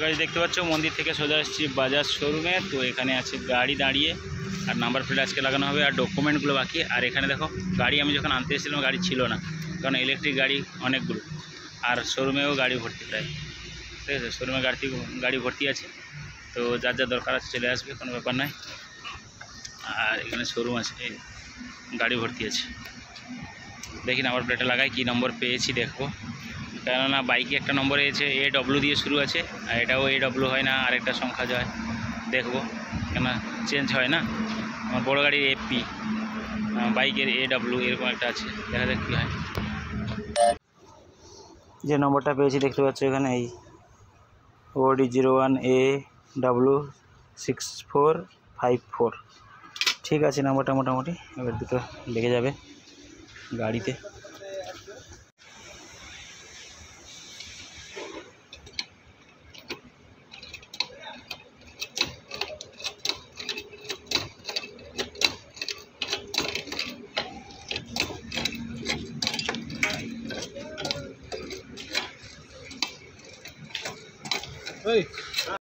গাড়ি দেখতে পাচ্ছ মন্দির থেকে সোজা এসেছি বাজাজ শোরুমে। তো এখানে আছে গাড়ি দাঁড়িয়ে, আর নাম্বার প্লেট আজকে লাগানো হবে, আর ডকুমেন্টগুলো বাকি। আর এখানে দেখো গাড়ি আমি যখন আনতে এসেছিলাম গাড়ি ছিল না, কারণ ইলেকট্রিক গাড়ি অনেকগুলো, আর শোরুমেও গাড়ি ভর্তি প্রায়। ঠিক আছে, শোরুমে গাড়ি ভর্তি আছে। তো যার যা দরকার আছে চলে আসবে, কোনো ব্যাপার নয়। আর এখানে শোরুম আছে, গাড়ি ভর্তি আছে। দেখি নাম্বার প্লেটে লাগাই, কী নম্বর পেয়েছি দেখবো। কেননা বাইকে একটা নম্বর এসেছে AW দিয়ে শুরু আছে, আর এটাও AW হয় না, আরেকটা সংখ্যা যায় দেখবো, কেন চেঞ্জ হয় না। আমার বড়ো গাড়ির AP, বাইকের AW এরকম একটা আছে, দেখা যাক কী হয়। যে নম্বরটা পেয়েছি দেখতে পাচ্ছ এখানে, এই OD 01AW6454। ঠিক আছে নাম্বারটা মোটামুটি, এবার দুটো লেগে যাবে গাড়িতে।